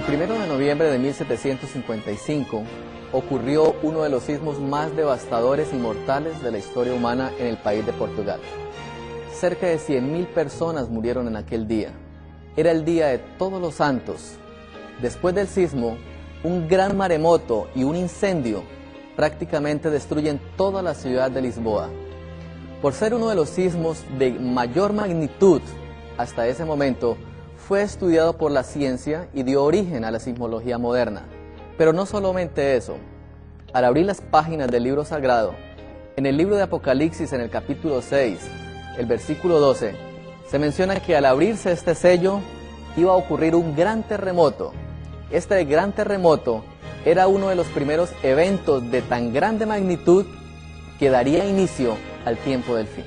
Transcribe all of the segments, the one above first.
1 de noviembre de 1755 ocurrió uno de los sismos más devastadores y mortales de la historia humana en el país de Portugal. Cerca de 100.000 personas murieron en aquel día. Era el día de Todos los Santos. Después del sismo, un gran maremoto y un incendio prácticamente destruyen toda la ciudad de Lisboa. Por ser uno de los sismos de mayor magnitud hasta ese momento, fue estudiado por la ciencia y dio origen a la sismología moderna. Pero no solamente eso. Al abrir las páginas del libro sagrado, en el libro de Apocalipsis, en el capítulo 6, el versículo 12, se menciona que al abrirse este sello, iba a ocurrir un gran terremoto. Este gran terremoto era uno de los primeros eventos de tan grande magnitud que daría inicio al tiempo del fin.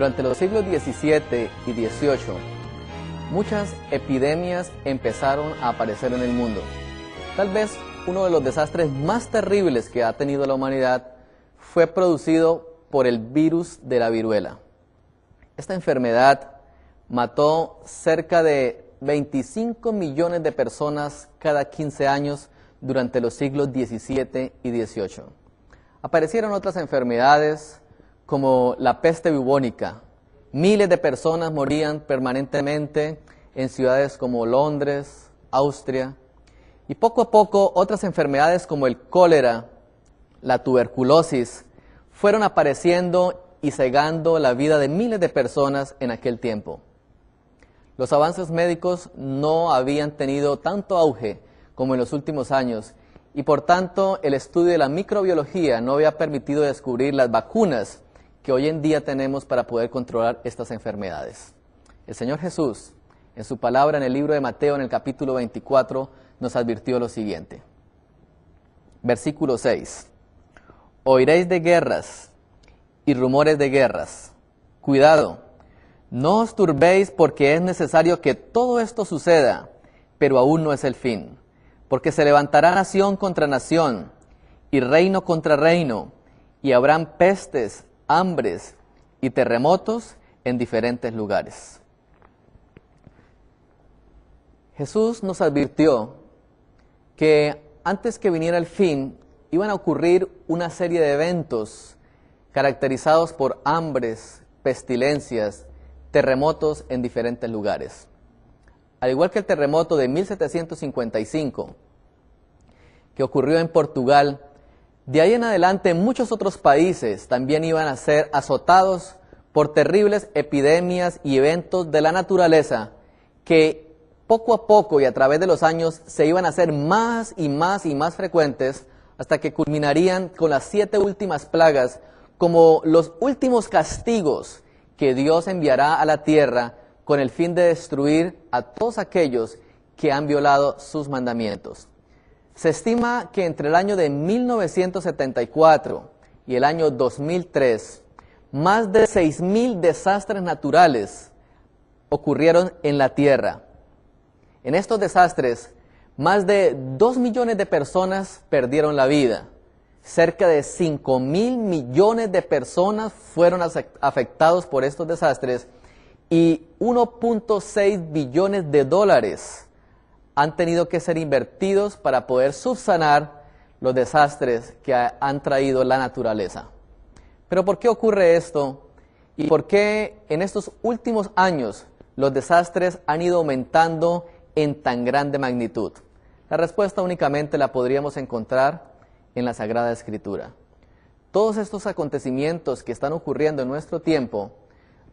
Durante los siglos XVII y XVIII, muchas epidemias empezaron a aparecer en el mundo. Tal vez uno de los desastres más terribles que ha tenido la humanidad fue producido por el virus de la viruela. Esta enfermedad mató cerca de 25 millones de personas cada 15 años durante los siglos XVII y XVIII. Aparecieron otras enfermedades como la peste bubónica. Miles de personas morían permanentemente en ciudades como Londres, Austria, y poco a poco otras enfermedades como el cólera, la tuberculosis, fueron apareciendo y cegando la vida de miles de personas en aquel tiempo. Los avances médicos no habían tenido tanto auge como en los últimos años, y por tanto el estudio de la microbiología no había permitido descubrir las vacunas que hoy en día tenemos para poder controlar estas enfermedades. El Señor Jesús, en su palabra en el libro de Mateo, en el capítulo 24, nos advirtió lo siguiente. Versículo 6. Oiréis de guerras y rumores de guerras. Cuidado, no os turbéis porque es necesario que todo esto suceda, pero aún no es el fin. Porque se levantará nación contra nación y reino contra reino, y habrán pestes, hambres y terremotos en diferentes lugares. Jesús nos advirtió que antes que viniera el fin, iban a ocurrir una serie de eventos caracterizados por hambres, pestilencias, terremotos en diferentes lugares. Al igual que el terremoto de 1755, que ocurrió en Portugal, de ahí en adelante muchos otros países también iban a ser azotados por terribles epidemias y eventos de la naturaleza que poco a poco y a través de los años se iban a hacer más y más y más frecuentes hasta que culminarían con las 7 últimas plagas como los últimos castigos que Dios enviará a la tierra con el fin de destruir a todos aquellos que han violado sus mandamientos. Se estima que entre el año de 1974 y el año 2003, más de 6.000 desastres naturales ocurrieron en la Tierra. En estos desastres, más de 2 millones de personas perdieron la vida. Cerca de 5.000 millones de personas fueron afectados por estos desastres y 1.6 billones de dólares han tenido que ser invertidos para poder subsanar los desastres que han traído la naturaleza. Pero ¿por qué ocurre esto? ¿Y por qué en estos últimos años los desastres han ido aumentando en tan grande magnitud? La respuesta únicamente la podríamos encontrar en la Sagrada Escritura. Todos estos acontecimientos que están ocurriendo en nuestro tiempo,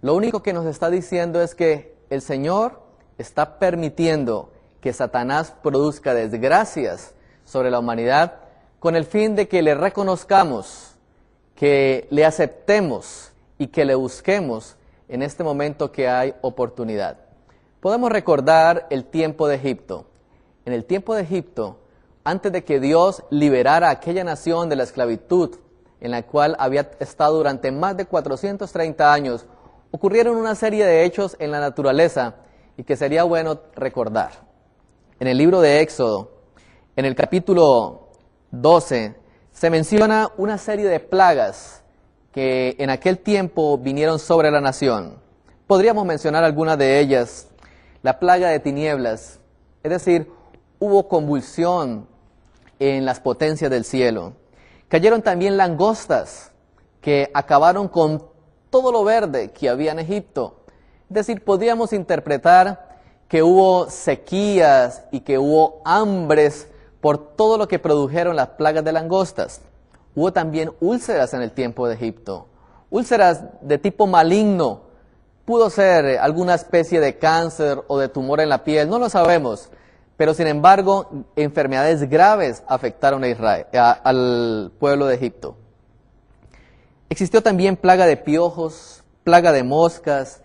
lo único que nos está diciendo es que el Señor está permitiendo que Satanás produzca desgracias sobre la humanidad con el fin de que le reconozcamos, que le aceptemos y que le busquemos en este momento que hay oportunidad. Podemos recordar el tiempo de Egipto. En el tiempo de Egipto, antes de que Dios liberara a aquella nación de la esclavitud en la cual había estado durante más de 430 años, ocurrieron una serie de hechos en la naturaleza y que sería bueno recordar. En el libro de Éxodo, en el capítulo 12, se menciona una serie de plagas que en aquel tiempo vinieron sobre la nación. Podríamos mencionar algunas de ellas. La plaga de tinieblas, es decir, hubo convulsión en las potencias del cielo. Cayeron también langostas que acabaron con todo lo verde que había en Egipto. Es decir, podríamos interpretar que hubo sequías y que hubo hambres por todo lo que produjeron las plagas de langostas. Hubo también úlceras en el tiempo de Egipto. Úlceras de tipo maligno. Pudo ser alguna especie de cáncer o de tumor en la piel, no lo sabemos. Pero sin embargo, enfermedades graves afectaron a Israel, al pueblo de Egipto. Existió también plaga de piojos, plaga de moscas,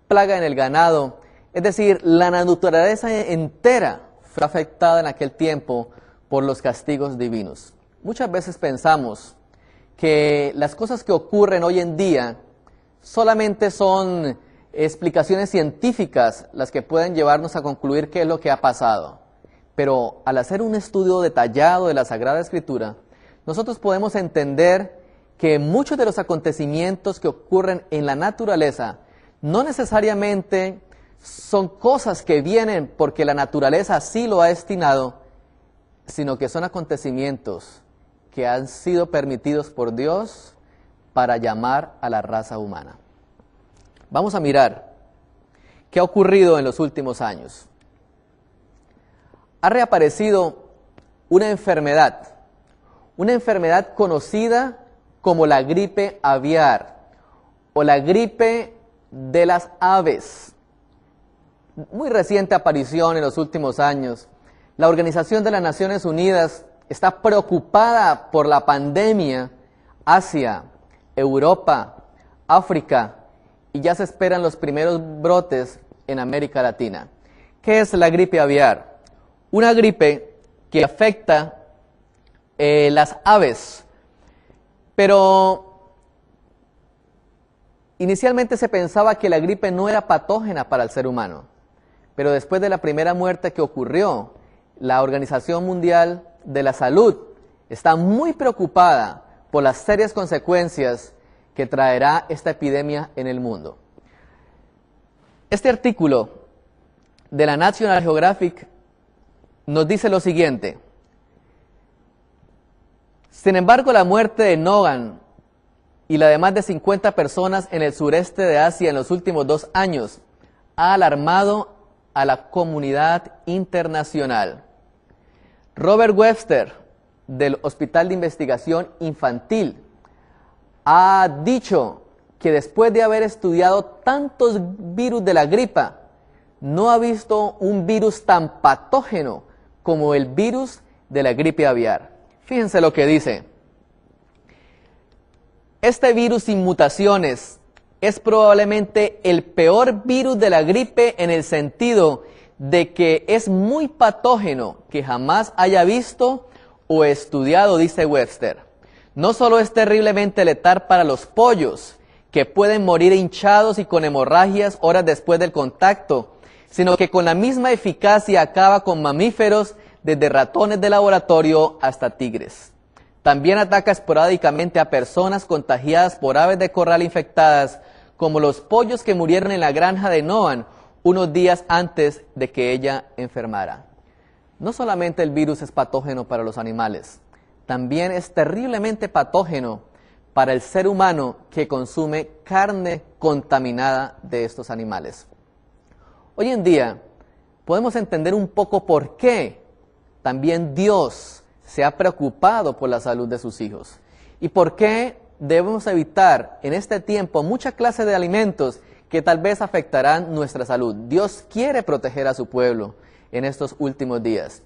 plaga en el ganado. Es decir, la naturaleza entera fue afectada en aquel tiempo por los castigos divinos. Muchas veces pensamos que las cosas que ocurren hoy en día solamente son explicaciones científicas las que pueden llevarnos a concluir qué es lo que ha pasado. Pero al hacer un estudio detallado de la Sagrada Escritura, nosotros podemos entender que muchos de los acontecimientos que ocurren en la naturaleza no necesariamente son cosas que vienen porque la naturaleza así lo ha destinado, sino que son acontecimientos que han sido permitidos por Dios para llamar a la raza humana. Vamos a mirar qué ha ocurrido en los últimos años. Ha reaparecido una enfermedad conocida como la gripe aviar o la gripe de las aves. Muy reciente aparición en los últimos años. La Organización de las Naciones Unidas está preocupada por la pandemia. Asia, Europa, África, y ya se esperan los primeros brotes en América Latina. ¿Qué es la gripe aviar? Una gripe que afecta las aves, pero inicialmente se pensaba que la gripe no era patógena para el ser humano, pero después de la primera muerte que ocurrió, la Organización Mundial de la Salud está muy preocupada por las serias consecuencias que traerá esta epidemia en el mundo. Este artículo de la National Geographic nos dice lo siguiente: sin embargo, la muerte de Nogan y la de más de 50 personas en el sureste de Asia en los últimos 2 años ha alarmado a la comunidad internacional. Robert Webster, del Hospital de Investigación Infantil, ha dicho que después de haber estudiado tantos virus de la gripa, no ha visto un virus tan patógeno como el virus de la gripe aviar. Fíjense lo que dice. Este virus sin mutaciones es probablemente el peor virus de la gripe en el sentido de que es muy patógeno que jamás haya visto o estudiado, dice Webster. No solo es terriblemente letal para los pollos, que pueden morir hinchados y con hemorragias horas después del contacto, sino que con la misma eficacia acaba con mamíferos, desde ratones de laboratorio hasta tigres. También ataca esporádicamente a personas contagiadas por aves de corral infectadas, como los pollos que murieron en la granja de Noan unos días antes de que ella enfermara. No solamente el virus es patógeno para los animales, también es terriblemente patógeno para el ser humano que consume carne contaminada de estos animales. Hoy en día podemos entender un poco por qué también Dios se ha preocupado por la salud de sus hijos y por qué debemos evitar en este tiempo mucha clase de alimentos que tal vez afectarán nuestra salud. Dios quiere proteger a su pueblo. en estos últimos días.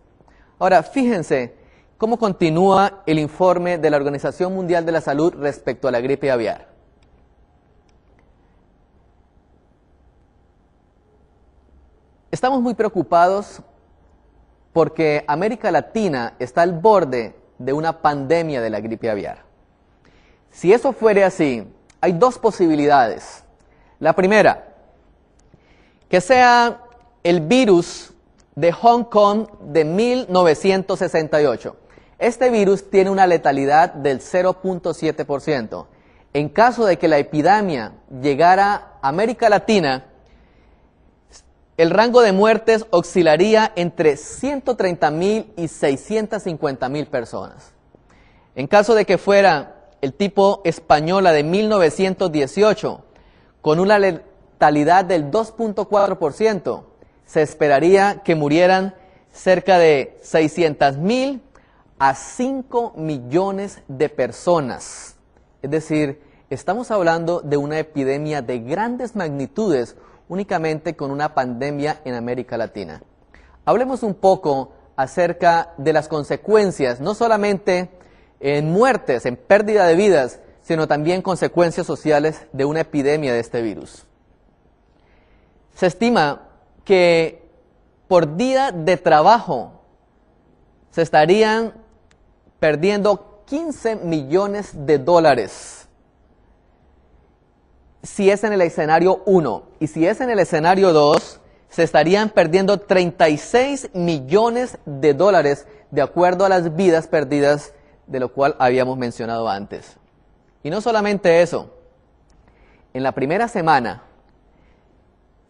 Ahora, fíjense cómo continúa el informe de la Organización Mundial de la Salud respecto a la gripe aviar. Estamos muy preocupados porque América Latina está al borde de una pandemia de la gripe aviar. Si eso fuere así, hay dos posibilidades. La primera, que sea el virus de Hong Kong de 1968. Este virus tiene una letalidad del 0.7%. En caso de que la epidemia llegara a América Latina, el rango de muertes oscilaría entre 130,000 y 650,000 personas. En caso de que fuera el tipo española de 1918, con una letalidad del 2.4%, se esperaría que murieran cerca de 600,000 a 5 millones de personas. Es decir, estamos hablando de una epidemia de grandes magnitudes, únicamente con una pandemia en América Latina. Hablemos un poco acerca de las consecuencias, no solamente en muertes, en pérdida de vidas, sino también consecuencias sociales de una epidemia de este virus. Se estima que por día de trabajo se estarían perdiendo 15 millones de dólares. Si es en el escenario 1, y si es en el escenario 2, se estarían perdiendo 36 millones de dólares de acuerdo a las vidas perdidas, de lo cual habíamos mencionado antes. Y no solamente eso, en la primera semana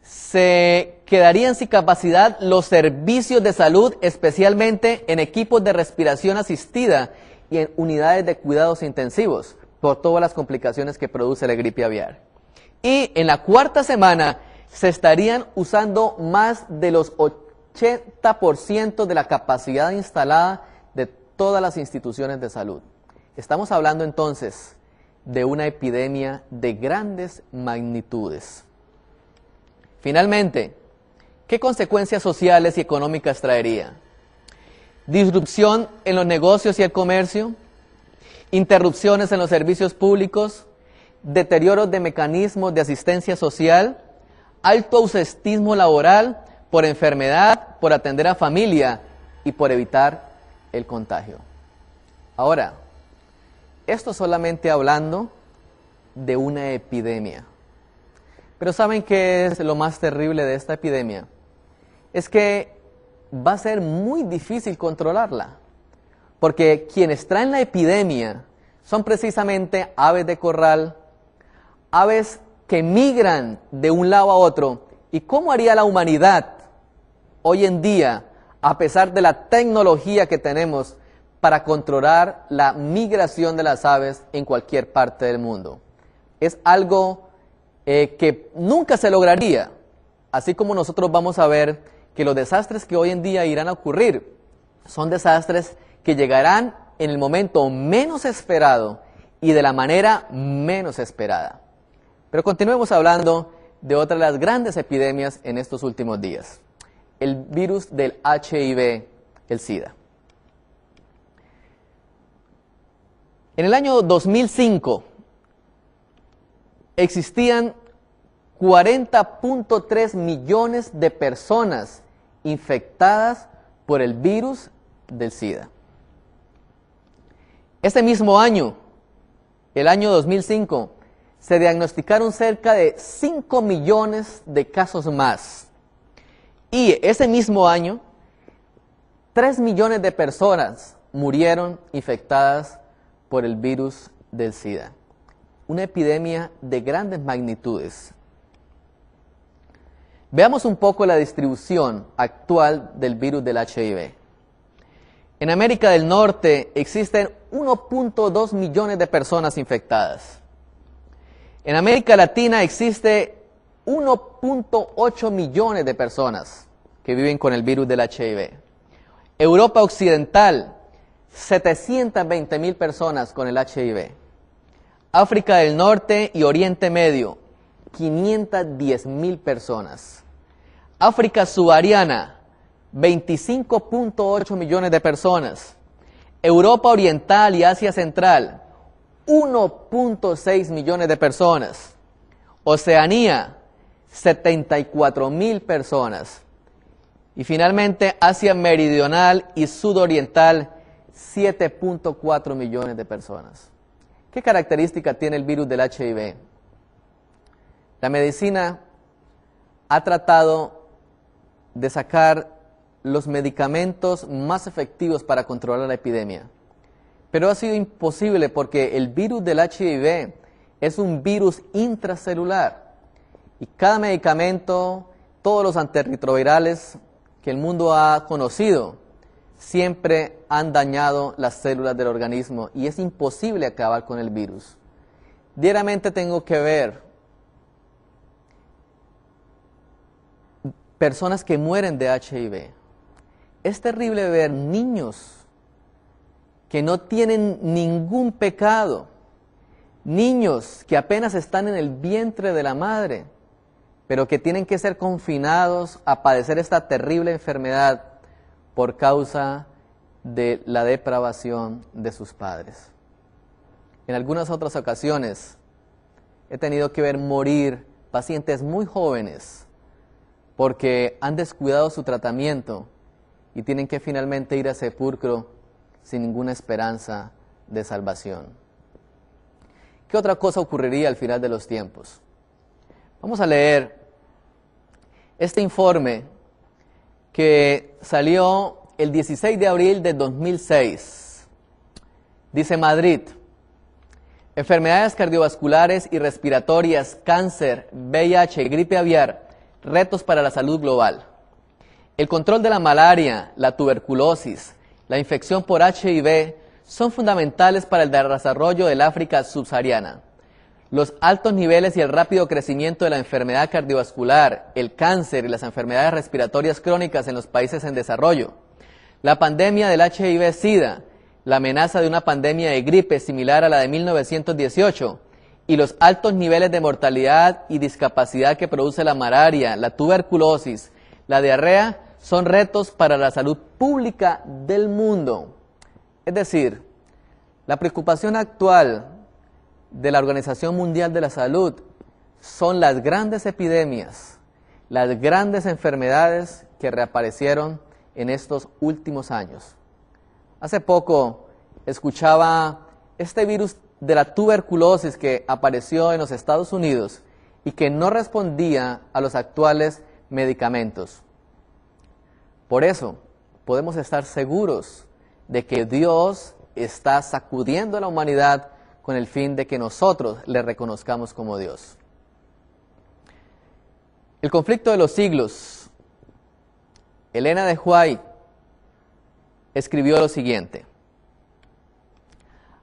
se quedarían sin capacidad los servicios de salud, especialmente en equipos de respiración asistida y en unidades de cuidados intensivos, por todas las complicaciones que produce la gripe aviar. Y en la cuarta semana se estarían usando más de los 80% de la capacidad instalada de todas las instituciones de salud. Estamos hablando entonces de una epidemia de grandes magnitudes. Finalmente, ¿qué consecuencias sociales y económicas traería? Disrupción en los negocios y el comercio, interrupciones en los servicios públicos, deterioro de mecanismos de asistencia social, alto ausentismo laboral por enfermedad, por atender a familia y por evitar el contagio. Ahora, esto solamente hablando de una epidemia. Pero ¿saben qué es lo más terrible de esta epidemia? Es que va a ser muy difícil controlarla, porque quienes traen la epidemia son precisamente aves de corral, aves que migran de un lado a otro. ¿Y cómo haría la humanidad hoy en día, a pesar de la tecnología que tenemos, para controlar la migración de las aves en cualquier parte del mundo? Es algo que nunca se lograría, así como nosotros vamos a ver que los desastres que hoy en día irán a ocurrir son desastres que llegarán en el momento menos esperado y de la manera menos esperada. Pero continuemos hablando de otra de las grandes epidemias en estos últimos días, el virus del HIV, el SIDA. En el año 2005 existían 40.3 millones de personas infectadas por el virus del SIDA. Este mismo año, el año 2005, se diagnosticaron cerca de 5 millones de casos más. Y ese mismo año, 3 millones de personas murieron infectadas por el virus del SIDA. Una epidemia de grandes magnitudes. Veamos un poco la distribución actual del virus del HIV. En América del Norte existen 1.2 millones de personas infectadas. En América Latina existe 1.8 millones de personas que viven con el virus del HIV. Europa Occidental, 720,000 personas con el HIV. África del Norte y Oriente Medio, 510,000 personas. África subsahariana, 25.8 millones de personas. Europa Oriental y Asia Central, 1.6 millones de personas. Oceanía, 74.000 personas. Y finalmente Asia Meridional y Sudoriental, 7.4 millones de personas. ¿Qué característica tiene el virus del HIV? La medicina ha tratado de sacar los medicamentos más efectivos para controlar la epidemia, pero ha sido imposible porque el virus del HIV es un virus intracelular y cada medicamento, todos los antirretrovirales que el mundo ha conocido, siempre han dañado las células del organismo y es imposible acabar con el virus. Diariamente tengo que ver personas que mueren de HIV. Es terrible ver niños que no tienen ningún pecado, niños que apenas están en el vientre de la madre, pero que tienen que ser confinados a padecer esta terrible enfermedad por causa de la depravación de sus padres. En algunas otras ocasiones he tenido que ver morir pacientes muy jóvenes porque han descuidado su tratamiento y tienen que finalmente ir a sepulcro sin ninguna esperanza de salvación. ¿Qué otra cosa ocurriría al final de los tiempos? Vamos a leer este informe que salió el 16 de abril de 2006. Dice Madrid: enfermedades cardiovasculares y respiratorias, cáncer, VIH, gripe aviar, retos para la salud global. El control de la malaria, la tuberculosis, la infección por HIV son fundamentales para el desarrollo del África subsahariana. Los altos niveles y el rápido crecimiento de la enfermedad cardiovascular, el cáncer y las enfermedades respiratorias crónicas en los países en desarrollo. La pandemia del HIV-Sida, la amenaza de una pandemia de gripe similar a la de 1918 y los altos niveles de mortalidad y discapacidad que produce la malaria, la tuberculosis, la diarrea, son retos para la salud pública del mundo. Es decir, la preocupación actual de la Organización Mundial de la Salud son las grandes epidemias, las grandes enfermedades que reaparecieron en estos últimos años. Hace poco escuchaba este virus de la tuberculosis que apareció en los Estados Unidos y que no respondía a los actuales medicamentos. Por eso podemos estar seguros de que Dios está sacudiendo a la humanidad con el fin de que nosotros le reconozcamos como Dios. El conflicto de los siglos. Elena de White escribió lo siguiente: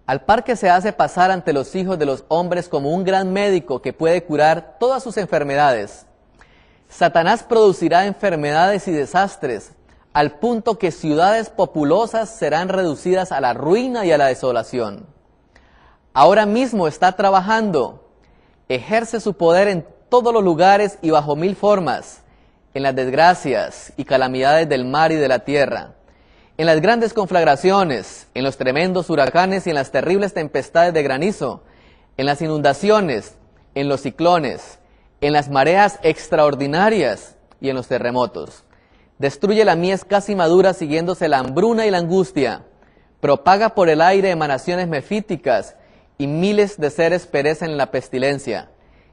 al par que se hace pasar ante los hijos de los hombres como un gran médico que puede curar todas sus enfermedades, Satanás producirá enfermedades y desastres al punto que ciudades populosas serán reducidas a la ruina y a la desolación. Ahora mismo está trabajando, ejerce su poder en todos los lugares y bajo mil formas, en las desgracias y calamidades del mar y de la tierra, en las grandes conflagraciones, en los tremendos huracanes y en las terribles tempestades de granizo, en las inundaciones, en los ciclones, en las mareas extraordinarias y en los terremotos. Destruye la mies casi madura siguiéndose la hambruna y la angustia, propaga por el aire emanaciones mefíticas y miles de seres perecen en la pestilencia.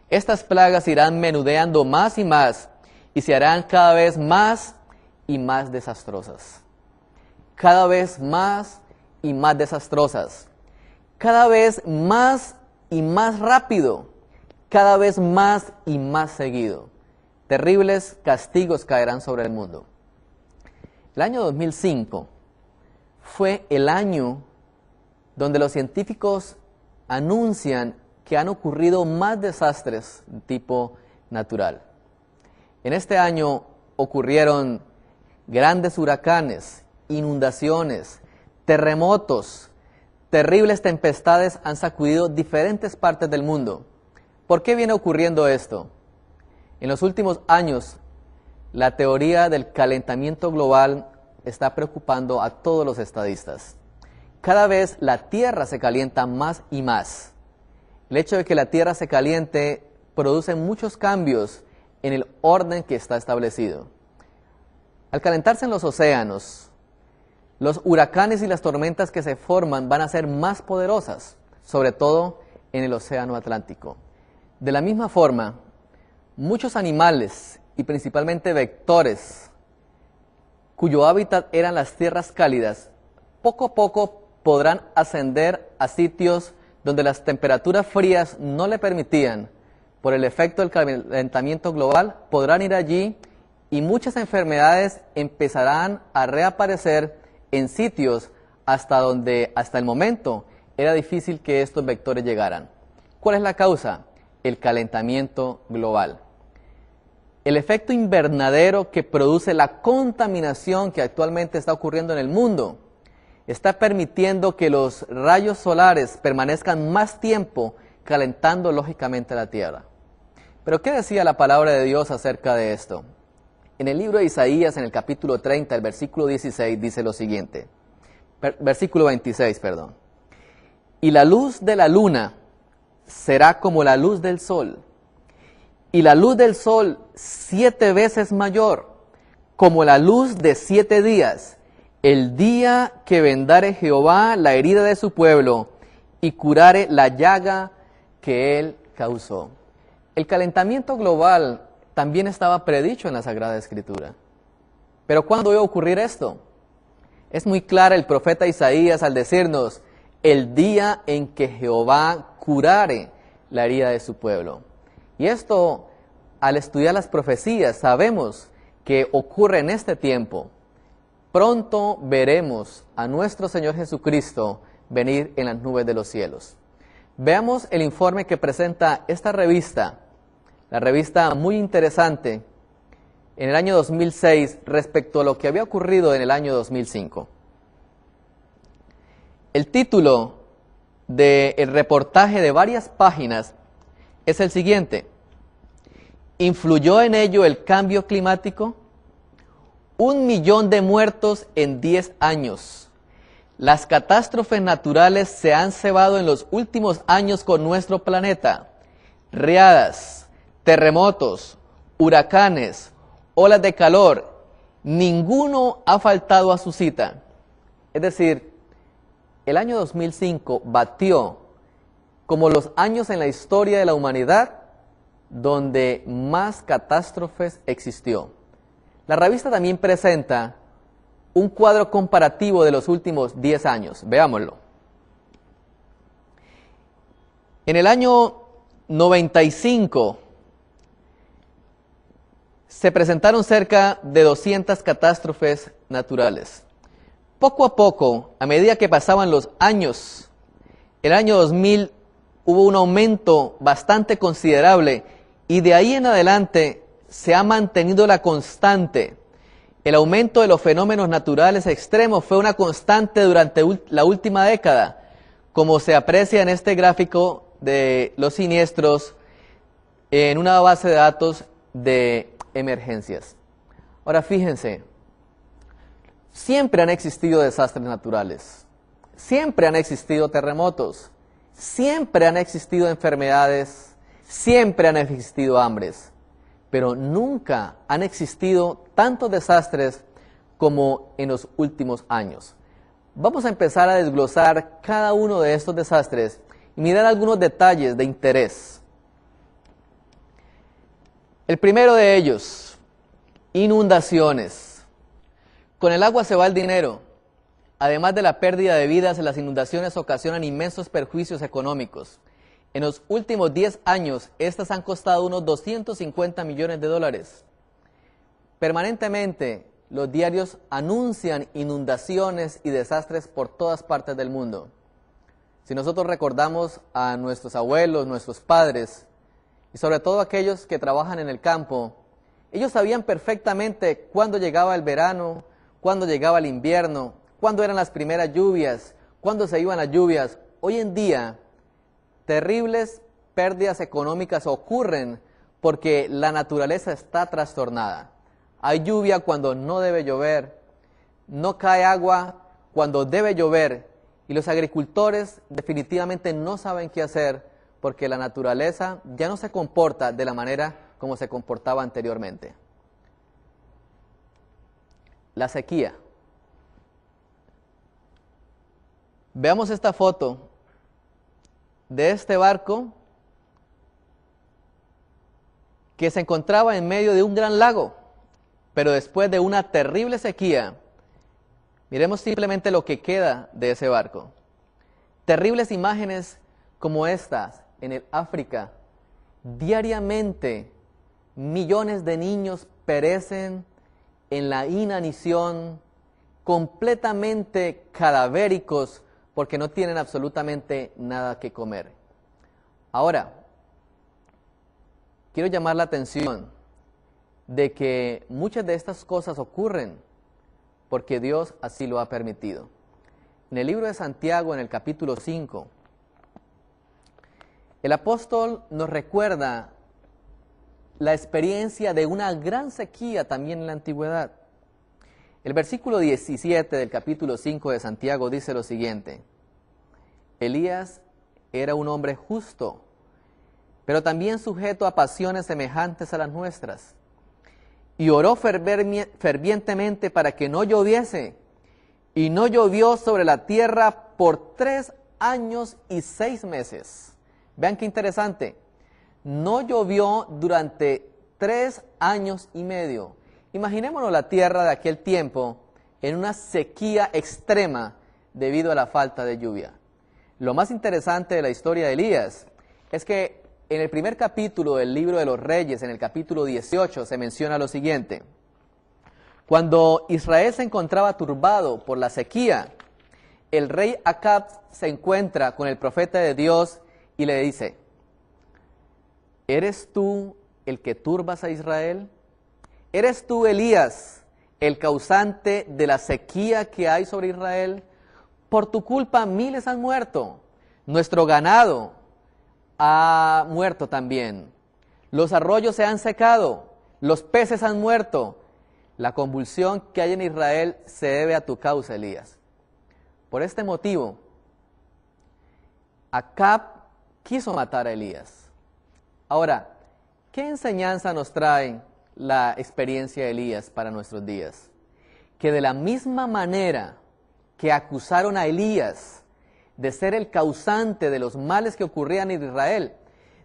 Estas plagas irán menudeando más y se harán cada vez más y más desastrosas. Cada vez más y más desastrosas. Cada vez más y más rápido. Cada vez más y más seguido. Terribles castigos caerán sobre el mundo. El año 2005 fue el año donde los científicos anuncian que han ocurrido más desastres de tipo natural. En este año ocurrieron grandes huracanes, inundaciones, terremotos, terribles tempestades han sacudido diferentes partes del mundo. ¿Por qué viene ocurriendo esto? En los últimos años, la teoría del calentamiento global está preocupando a todos los estadistas. Cada vez la Tierra se calienta más y más. El hecho de que la Tierra se caliente produce muchos cambios en el orden que está establecido. Al calentarse en los océanos, los huracanes y las tormentas que se forman van a ser más poderosas, sobre todo en el océano Atlántico. De la misma forma, muchos animales y principalmente vectores, cuyo hábitat eran las tierras cálidas, poco a poco podrán ascender a sitios donde las temperaturas frías no le permitían. Por el efecto del calentamiento global, podrán ir allí y muchas enfermedades empezarán a reaparecer en sitios hasta donde hasta el momento era difícil que estos vectores llegaran. ¿Cuál es la causa? El calentamiento global. El efecto invernadero que produce la contaminación que actualmente está ocurriendo en el mundo está permitiendo que los rayos solares permanezcan más tiempo calentando lógicamente la Tierra. Pero ¿qué decía la palabra de Dios acerca de esto? En el libro de Isaías, en el capítulo 30, el versículo 16, dice lo siguiente. Versículo 26, perdón. Y la luz de la luna será como la luz del sol, y la luz del sol 7 veces mayor, como la luz de 7 días, el día que vendare Jehová la herida de su pueblo, y curare la llaga que él causó. El calentamiento global también estaba predicho en la Sagrada Escritura. Pero ¿cuándo iba a ocurrir esto? Es muy claro el profeta Isaías al decirnos, el día en que Jehová curare la herida de su pueblo. Y esto, al estudiar las profecías, sabemos que ocurre en este tiempo. Pronto veremos a nuestro Señor Jesucristo venir en las nubes de los cielos. Veamos el informe que presenta esta revista, la revista muy interesante, en el año 2006 respecto a lo que había ocurrido en el año 2005. El título del reportaje de varias páginas es el siguiente: ¿influyó en ello el cambio climático? 1 millón de muertos en 10 años. Las catástrofes naturales se han cebado en los últimos años con nuestro planeta. Riadas, terremotos, huracanes, olas de calor, ninguno ha faltado a su cita. Es decir, el año 2005 batió como los años en la historia de la humanidad donde más catástrofes existió. La revista también presenta un cuadro comparativo de los últimos 10 años. Veámoslo. En el año 95 se presentaron cerca de 200 catástrofes naturales. Poco a poco, a medida que pasaban los años, el año 2000 hubo un aumento bastante considerable y de ahí en adelante se ha mantenido la constante. El aumento de los fenómenos naturales extremos fue una constante durante la última década, como se aprecia en este gráfico de los siniestros en una base de datos de emergencias. Ahora fíjense, siempre han existido desastres naturales, siempre han existido terremotos, siempre han existido enfermedades, siempre han existido hambres, pero nunca han existido tantos desastres como en los últimos años. Vamos a empezar a desglosar cada uno de estos desastres y mirar algunos detalles de interés. El primero de ellos, inundaciones. Con el agua se va el dinero. Además de la pérdida de vidas, las inundaciones ocasionan inmensos perjuicios económicos. En los últimos 10 años, estas han costado unos 250 millones de dólares. Permanentemente, los diarios anuncian inundaciones y desastres por todas partes del mundo. Si nosotros recordamos a nuestros abuelos, nuestros padres, y sobre todo aquellos que trabajan en el campo, ellos sabían perfectamente cuándo llegaba el verano, cuándo llegaba el invierno, cuándo eran las primeras lluvias, cuándo se iban las lluvias. Hoy en día, terribles pérdidas económicas ocurren porque la naturaleza está trastornada. Hay lluvia cuando no debe llover, no cae agua cuando debe llover, y los agricultores definitivamente no saben qué hacer porque la naturaleza ya no se comporta de la manera como se comportaba anteriormente. La sequía. Veamos esta foto de este barco que se encontraba en medio de un gran lago, pero después de una terrible sequía, miremos simplemente lo que queda de ese barco. Terribles imágenes como estas en el África. Diariamente, millones de niños perecen en la inanición, completamente cadavéricos, porque no tienen absolutamente nada que comer. Ahora, quiero llamar la atención de que muchas de estas cosas ocurren porque Dios así lo ha permitido. En el libro de Santiago, en el capítulo 5, el apóstol nos recuerda la experiencia de una gran sequía también en la antigüedad. El versículo 17 del capítulo 5 de Santiago dice lo siguiente: Elías era un hombre justo, pero también sujeto a pasiones semejantes a las nuestras, y oró fervientemente para que no lloviese, y no llovió sobre la tierra por 3 años y 6 meses. Vean qué interesante. No llovió durante 3 años y medio. Imaginémonos la tierra de aquel tiempo en una sequía extrema debido a la falta de lluvia. Lo más interesante de la historia de Elías es que en el primer capítulo del libro de los Reyes, en el capítulo 18, se menciona lo siguiente: cuando Israel se encontraba turbado por la sequía, el rey Acab se encuentra con el profeta de Dios y le dice: ¿eres tú el que turbas a Israel? ¿Eres tú, Elías, el causante de la sequía que hay sobre Israel? Por tu culpa miles han muerto, nuestro ganado ha muerto también, los arroyos se han secado, los peces han muerto. La convulsión que hay en Israel se debe a tu causa, Elías. Por este motivo, Acab quiso matar a Elías. Ahora, ¿qué enseñanza nos trae la experiencia de Elías para nuestros días? Que de la misma manera que acusaron a Elías de ser el causante de los males que ocurrían en Israel,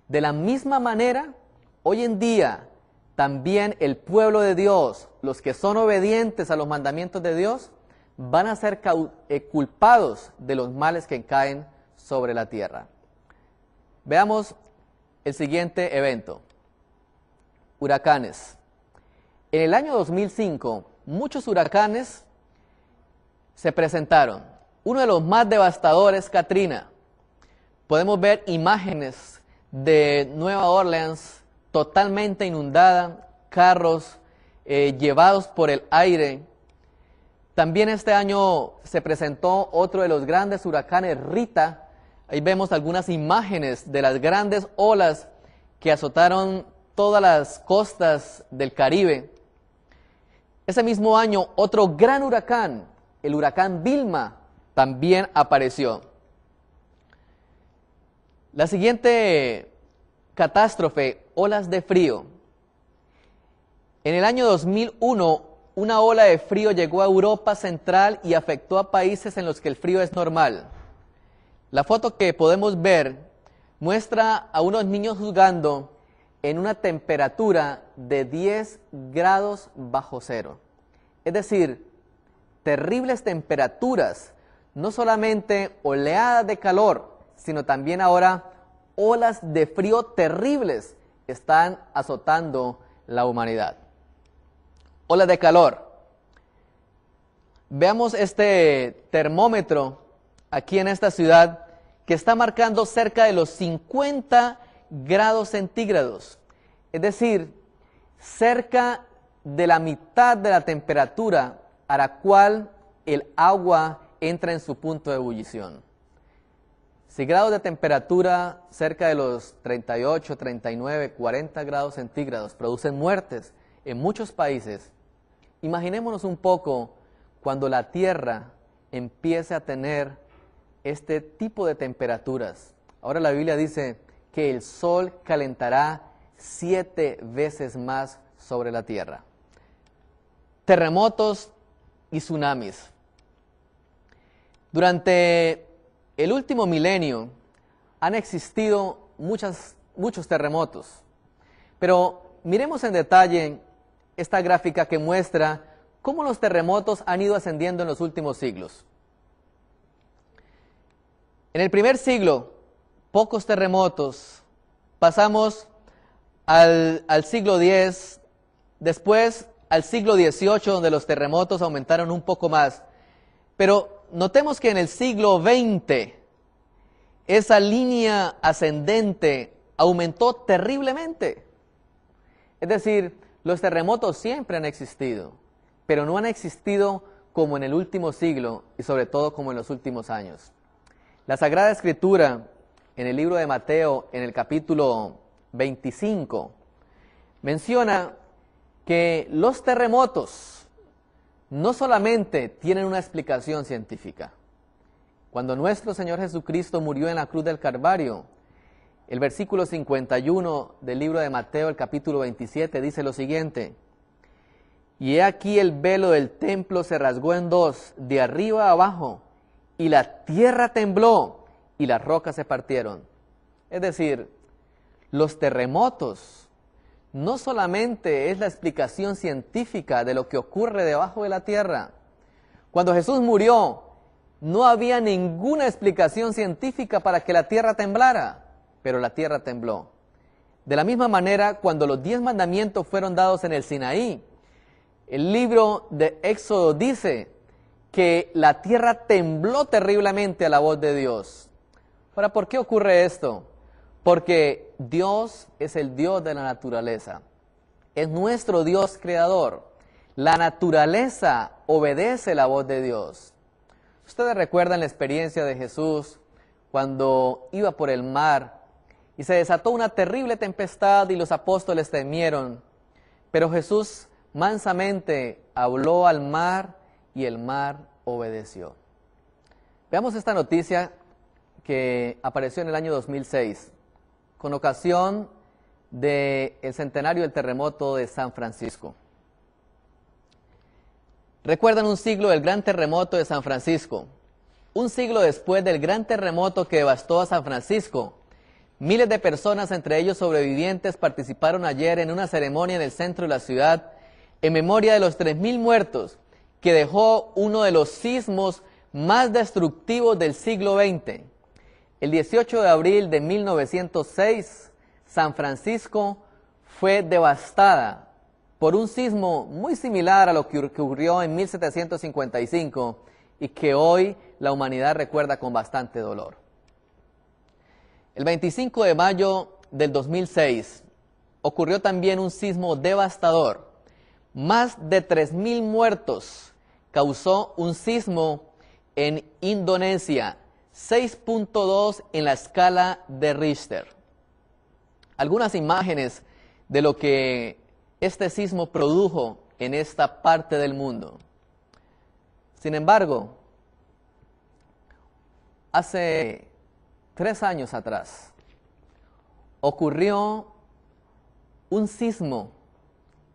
de la misma manera, hoy en día, también el pueblo de Dios, los que son obedientes a los mandamientos de Dios, van a ser culpados de los males que caen sobre la tierra. Veamos el siguiente evento: huracanes. En el año 2005, muchos huracanes se presentaron. Uno de los más devastadores, Katrina. Podemos ver imágenes de Nueva Orleans totalmente inundada, carros llevados por el aire. También este año se presentó otro de los grandes huracanes, Rita. Ahí vemos algunas imágenes de las grandes olas que azotaron todas las costas del Caribe. Ese mismo año, otro gran huracán, el huracán Vilma, también apareció. La siguiente catástrofe, olas de frío. En el año 2001, una ola de frío llegó a Europa Central y afectó a países en los que el frío es normal. La foto que podemos ver muestra a unos niños jugando en una temperatura de 10 grados bajo cero. Es decir, terribles temperaturas, no solamente oleadas de calor, sino también ahora olas de frío terribles están azotando la humanidad. Olas de calor. Veamos este termómetro aquí en esta ciudad que está marcando cerca de los 50 grados centígrados. Es decir, cerca de la mitad de la temperatura a la cual el agua entra en su punto de ebullición. Si grados de temperatura cerca de los 38, 39, 40 grados centígrados producen muertes en muchos países, Imaginémonos un poco cuando la Tierra empiece a tener este tipo de temperaturas. Ahora la Biblia dice que el sol calentará 7 veces más sobre la Tierra. Terremotos y tsunamis. Durante el último milenio han existido muchos terremotos, pero miremos en detalle esta gráfica que muestra cómo los terremotos han ido ascendiendo en los últimos siglos. En el primer siglo, pocos terremotos, pasamos al siglo X, después al siglo XVIII, donde los terremotos aumentaron un poco más. Pero notemos que en el siglo XX, esa línea ascendente aumentó terriblemente. Es decir, los terremotos siempre han existido, pero no han existido como en el último siglo y sobre todo como en los últimos años. La Sagrada Escritura, en el libro de Mateo, en el capítulo 25, menciona que los terremotos no solamente tienen una explicación científica. Cuando nuestro Señor Jesucristo murió en la cruz del Calvario, el versículo 51 del libro de Mateo, el capítulo 27, dice lo siguiente: y he aquí el velo del templo se rasgó en dos, de arriba a abajo, y la tierra tembló, y las rocas se partieron. Es decir, los terremotos no solamente es la explicación científica de lo que ocurre debajo de la tierra. Cuando Jesús murió, no había ninguna explicación científica para que la tierra temblara, pero la tierra tembló. De la misma manera, cuando los 10 mandamientos fueron dados en el Sinaí, el libro de Éxodo dice que la tierra tembló terriblemente a la voz de Dios. Ahora, ¿por qué ocurre esto? Porque Dios es el Dios de la naturaleza. Es nuestro Dios creador. La naturaleza obedece la voz de Dios. Ustedes recuerdan la experiencia de Jesús cuando iba por el mar y se desató una terrible tempestad y los apóstoles temieron. Pero Jesús mansamente habló al mar y el mar obedeció. Veamos esta noticia que apareció en el año 2006, con ocasión del centenario del terremoto de San Francisco. ¿Recuerdan un siglo del gran terremoto de San Francisco? Un siglo después del gran terremoto que devastó a San Francisco, miles de personas, entre ellos sobrevivientes, participaron ayer en una ceremonia en el centro de la ciudad en memoria de los 3.000 muertos que dejó uno de los sismos más destructivos del siglo XX. El 18 de abril de 1906, San Francisco fue devastada por un sismo muy similar a lo que ocurrió en 1755 y que hoy la humanidad recuerda con bastante dolor. El 25 de mayo del 2006 ocurrió también un sismo devastador. Más de 3.000 muertos causó un sismo en Indonesia, 6.2 en la escala de Richter. Algunas imágenes de lo que este sismo produjo en esta parte del mundo. Sin embargo, hace 3 años atrás ocurrió un sismo,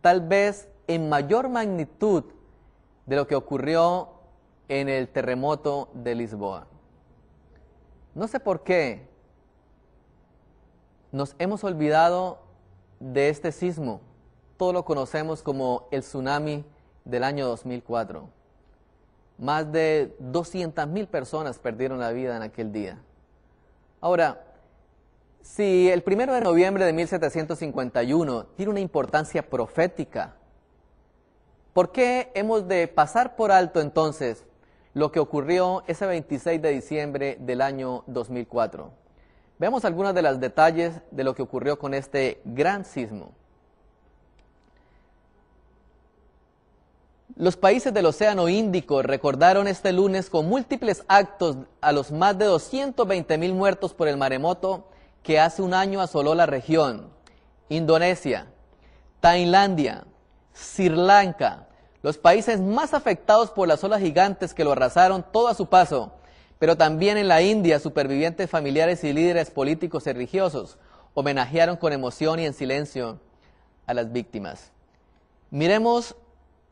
tal vez en mayor magnitud de lo que ocurrió en el terremoto de Lisboa. No sé por qué nos hemos olvidado de este sismo. Todos lo conocemos como el tsunami del año 2004. Más de 200.000 personas perdieron la vida en aquel día. Ahora, si el 1 de noviembre de 1751 tiene una importancia profética, ¿por qué hemos de pasar por alto entonces lo que ocurrió ese 26 de diciembre del año 2004? Veamos algunos de los detalles de lo que ocurrió con este gran sismo. Los países del Océano Índico recordaron este lunes con múltiples actos a los más de 220.000 muertos por el maremoto que hace un año asoló la región. Indonesia, Tailandia, Sri Lanka, Los países más afectados por las olas gigantes que lo arrasaron todo a su paso, pero también en la India, supervivientes familiares y líderes políticos y religiosos homenajearon con emoción y en silencio a las víctimas. Miremos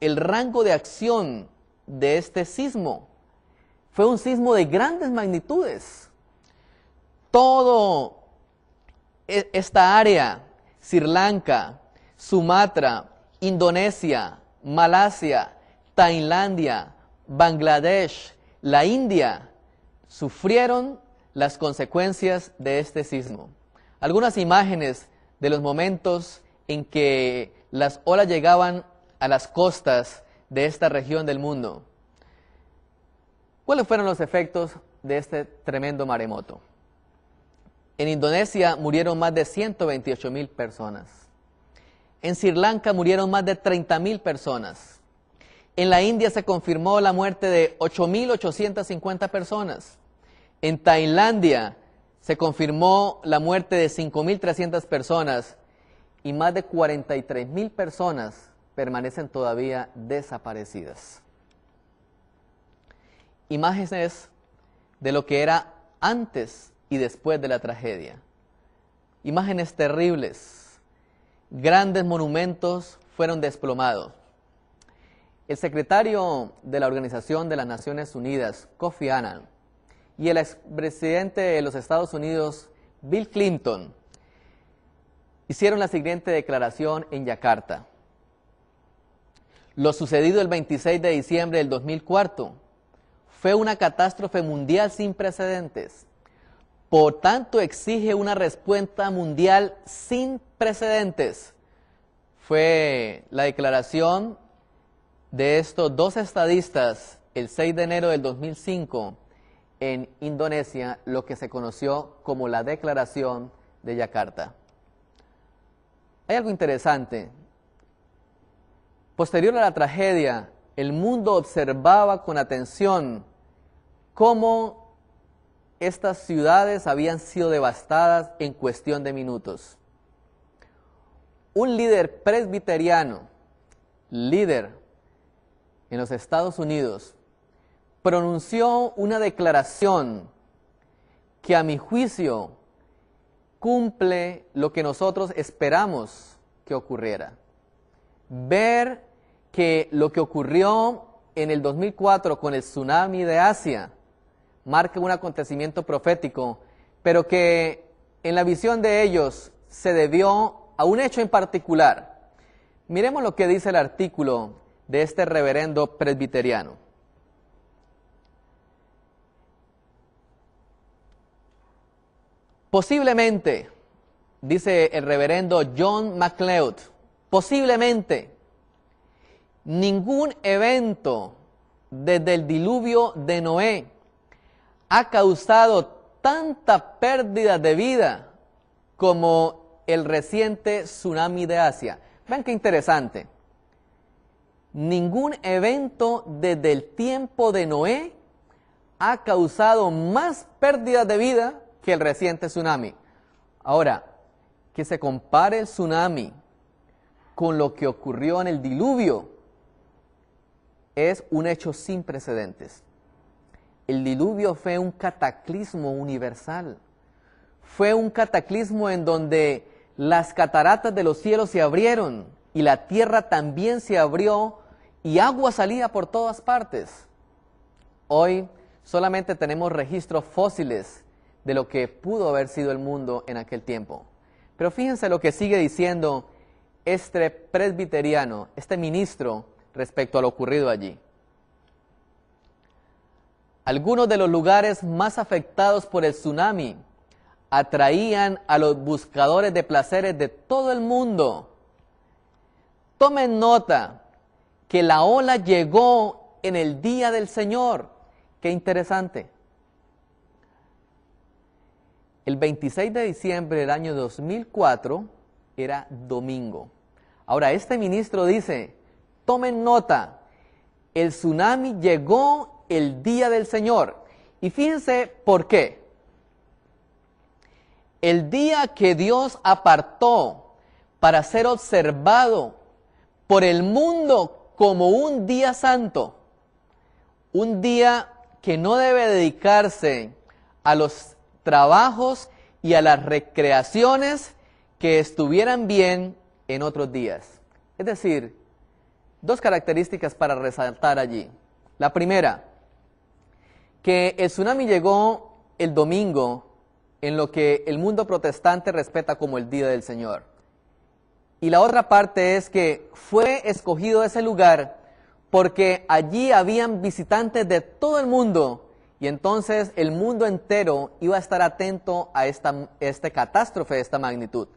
el rango de acción de este sismo. Fue un sismo de grandes magnitudes. Todo esta área, Sri Lanka, Sumatra, Indonesia, Malasia, Tailandia, Bangladesh, la India, sufrieron las consecuencias de este sismo. Algunas imágenes de los momentos en que las olas llegaban a las costas de esta región del mundo. ¿Cuáles fueron los efectos de este tremendo maremoto? En Indonesia murieron más de 128,000 personas. En Sri Lanka murieron más de 30,000 personas. En la India se confirmó la muerte de 8,850 personas. En Tailandia se confirmó la muerte de 5,300 personas y más de 43,000 personas permanecen todavía desaparecidas. Imágenes de lo que era antes y después de la tragedia. Imágenes terribles. Grandes monumentos fueron desplomados. El secretario de la Organización de las Naciones Unidas, Kofi Annan, y el expresidente de los Estados Unidos, Bill Clinton, hicieron la siguiente declaración en Yakarta. Lo sucedido el 26 de diciembre del 2004 fue una catástrofe mundial sin precedentes. Por tanto, exige una respuesta mundial sin precedentes. Fue la declaración de estos dos estadistas el 6 de enero del 2005 en Indonesia, lo que se conoció como la Declaración de Yakarta. Hay algo interesante. Posterior a la tragedia, el mundo observaba con atención cómo estas ciudades habían sido devastadas en cuestión de minutos. Un líder presbiteriano, líder en los Estados Unidos, pronunció una declaración que a mi juicio cumple lo que nosotros esperamos que ocurriera. Ver que lo que ocurrió en el 2004 con el tsunami de Asia marca un acontecimiento profético, pero que en la visión de ellos se debió a un hecho en particular. Miremos lo que dice el artículo de este reverendo presbiteriano. Posiblemente, dice el reverendo John MacLeod, posiblemente ningún evento desde el diluvio de Noé ha causado tanta pérdida de vida como el reciente tsunami de Asia. Vean qué interesante. Ningún evento desde el tiempo de Noé ha causado más pérdidas de vida que el reciente tsunami. Ahora, que se compare el tsunami con lo que ocurrió en el diluvio es un hecho sin precedentes. El diluvio fue un cataclismo universal. Fue un cataclismo en donde las cataratas de los cielos se abrieron y la tierra también se abrió y agua salía por todas partes. Hoy solamente tenemos registros fósiles de lo que pudo haber sido el mundo en aquel tiempo. Pero fíjense lo que sigue diciendo este presbiteriano, este ministro, respecto a lo ocurrido allí. Algunos de los lugares más afectados por el tsunami atraían a los buscadores de placeres de todo el mundo. Tomen nota que la ola llegó en el día del Señor. Qué interesante. El 26 de diciembre del año 2004 era domingo. Ahora, este ministro dice, tomen nota, el tsunami llegó el día del Señor. Y fíjense por qué. El día que Dios apartó para ser observado por el mundo como un día santo, un día que no debe dedicarse a los trabajos y a las recreaciones que estuvieran bien en otros días. Es decir, dos características para resaltar allí. La primera, que el tsunami llegó el domingo en lo que el mundo protestante respeta como el Día del Señor. Y la otra parte es que fue escogido ese lugar porque allí habían visitantes de todo el mundo y entonces el mundo entero iba a estar atento a esta catástrofe de esta magnitud.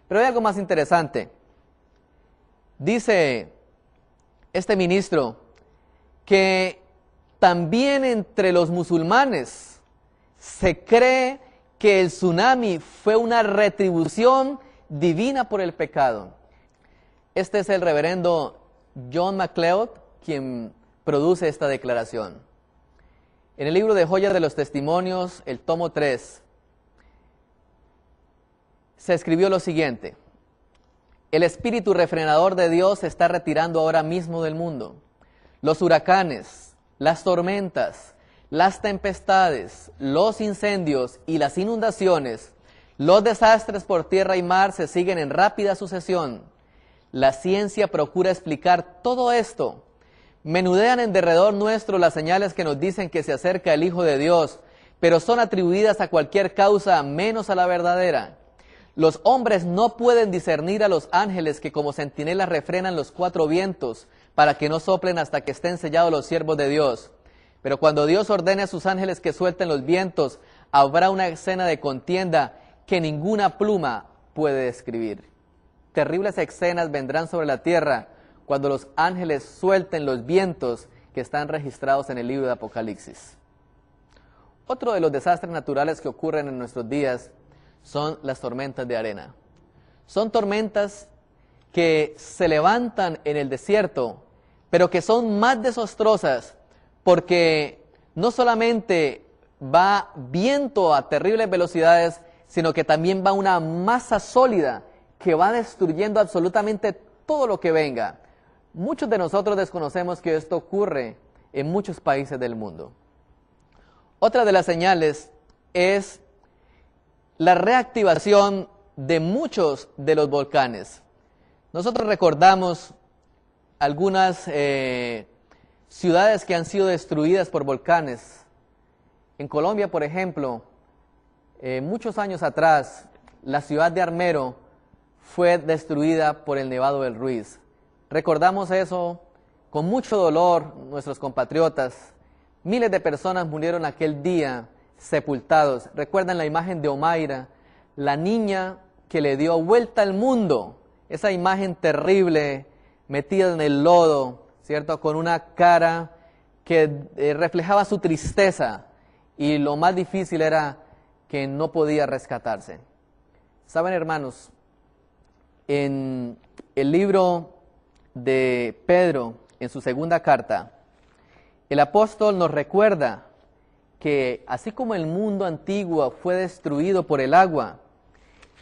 Pero hay algo más interesante. Dice este ministro que también entre los musulmanes se cree que el tsunami fue una retribución divina por el pecado. Este es el reverendo John MacLeod quien produce esta declaración. En el libro de Joyas de los Testimonios, el tomo 3, se escribió lo siguiente: el espíritu refrenador de Dios se está retirando ahora mismo del mundo. Los huracanes, las tormentas, las tempestades, los incendios y las inundaciones, los desastres por tierra y mar se siguen en rápida sucesión. La ciencia procura explicar todo esto. Menudean en derredor nuestro las señales que nos dicen que se acerca el Hijo de Dios, pero son atribuidas a cualquier causa menos a la verdadera. Los hombres no pueden discernir a los ángeles que como centinelas refrenan los cuatro vientos para que no soplen hasta que estén sellados los siervos de Dios. Pero cuando Dios ordene a sus ángeles que suelten los vientos, habrá una escena de contienda que ninguna pluma puede describir. Terribles escenas vendrán sobre la tierra cuando los ángeles suelten los vientos que están registrados en el libro de Apocalipsis. Otro de los desastres naturales que ocurren en nuestros días son las tormentas de arena. Son tormentas que se levantan en el desierto, pero que son más desastrosas porque no solamente va viento a terribles velocidades, sino que también va una masa sólida que va destruyendo absolutamente todo lo que venga. Muchos de nosotros desconocemos que esto ocurre en muchos países del mundo. Otra de las señales es la reactivación de muchos de los volcanes. Nosotros recordamos algunas ciudades que han sido destruidas por volcanes. En Colombia, por ejemplo, muchos años atrás, la ciudad de Armero fue destruida por el Nevado del Ruiz. Recordamos eso con mucho dolor, nuestros compatriotas. Miles de personas murieron aquel día sepultados. Recuerdan la imagen de Omaira, la niña que le dio vuelta al mundo, esa imagen terrible, metida en el lodo, ¿cierto? Con una cara que reflejaba su tristeza y lo más difícil era que no podía rescatarse. Saben, hermanos, en el libro de Pedro, en su segunda carta, el apóstol nos recuerda que así como el mundo antiguo fue destruido por el agua,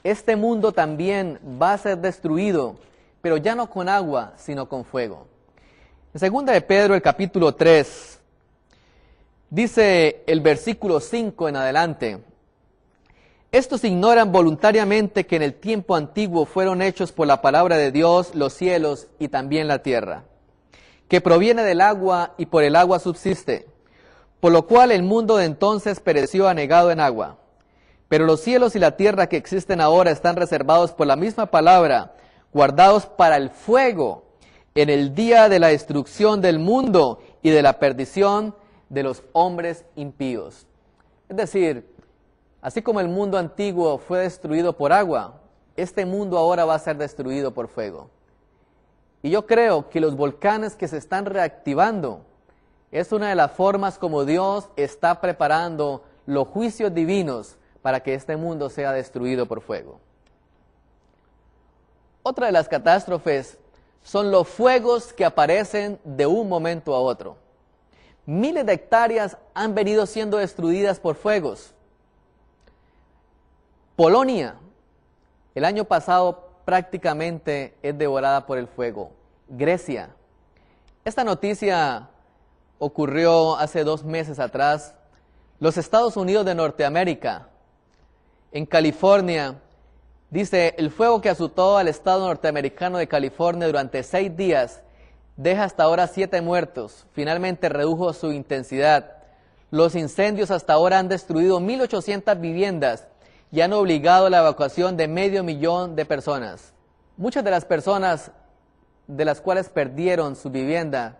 este mundo también va a ser destruido, pero ya no con agua, sino con fuego. En segunda de Pedro, el capítulo 3, dice el versículo 5 en adelante: estos ignoran voluntariamente que en el tiempo antiguo fueron hechos por la palabra de Dios los cielos y también la tierra, que proviene del agua y por el agua subsiste, por lo cual el mundo de entonces pereció anegado en agua. Pero los cielos y la tierra que existen ahora están reservados por la misma palabra, guardados para el fuego, en el día de la destrucción del mundo y de la perdición de los hombres impíos. Es decir, así como el mundo antiguo fue destruido por agua, este mundo ahora va a ser destruido por fuego. Y yo creo que los volcanes que se están reactivando es una de las formas como Dios está preparando los juicios divinos para que este mundo sea destruido por fuego. Otra de las catástrofes son los fuegos que aparecen de un momento a otro. Miles de hectáreas han venido siendo destruidas por fuegos. Polonia, el año pasado prácticamente es devorada por el fuego. Grecia, Esta noticia ocurrió hace 2 meses atrás. Los Estados Unidos de Norteamérica, en California, dice: el fuego que azotó al estado norteamericano de California durante 6 días deja hasta ahora 7 muertos. Finalmente redujo su intensidad. Los incendios hasta ahora han destruido 1.800 viviendas y han obligado a la evacuación de 500.000 de personas. Muchas de las personas de las cuales perdieron su vivienda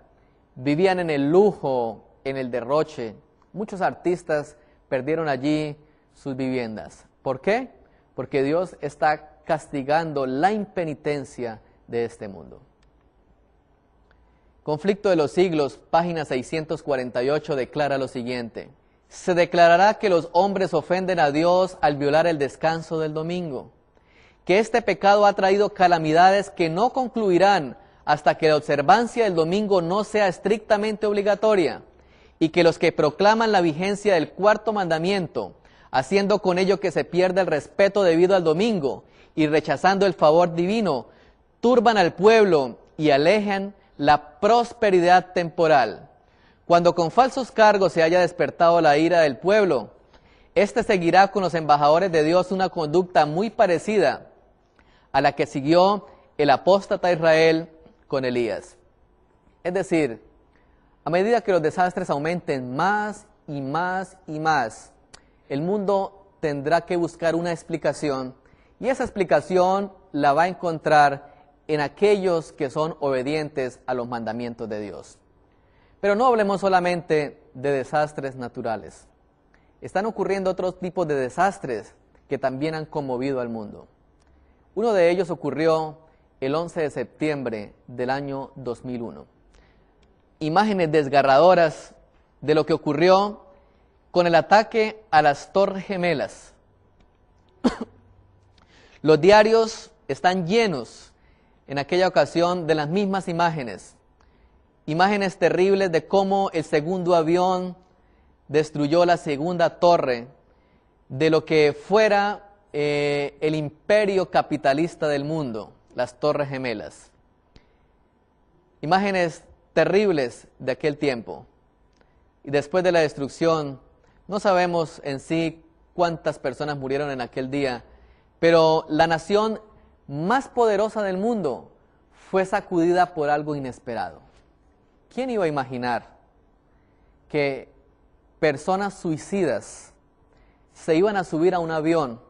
vivían en el lujo, en el derroche. Muchos artistas perdieron allí sus viviendas. ¿Por qué? Porque Dios está castigando la impenitencia de este mundo. Conflicto de los siglos, página 648, declara lo siguiente: se declarará que los hombres ofenden a Dios al violar el descanso del domingo, que este pecado ha traído calamidades que no concluirán hasta que la observancia del domingo no sea estrictamente obligatoria, y que los que proclaman la vigencia del 4º mandamiento, haciendo con ello que se pierda el respeto debido al domingo y rechazando el favor divino, turban al pueblo y alejan la prosperidad temporal. Cuando con falsos cargos se haya despertado la ira del pueblo, éste seguirá con los embajadores de Dios una conducta muy parecida a la que siguió el apóstata Israel con Elías. Es decir, a medida que los desastres aumenten más y más y más, el mundo tendrá que buscar una explicación, y esa explicación la va a encontrar en aquellos que son obedientes a los mandamientos de Dios. Pero no hablemos solamente de desastres naturales. Están ocurriendo otros tipos de desastres que también han conmovido al mundo. Uno de ellos ocurrió el 11 de septiembre del año 2001. Imágenes desgarradoras de lo que ocurrió con el ataque a las Torres Gemelas. Los diarios están llenos en aquella ocasión de las mismas imágenes. Imágenes terribles de cómo el segundo avión destruyó la segunda torre de lo que fuera el imperio capitalista del mundo, las Torres Gemelas. Imágenes terribles de aquel tiempo. Y después de la destrucción, no sabemos en sí cuántas personas murieron en aquel día, pero la nación más poderosa del mundo fue sacudida por algo inesperado. ¿Quién iba a imaginar que personas suicidas se iban a subir a un avión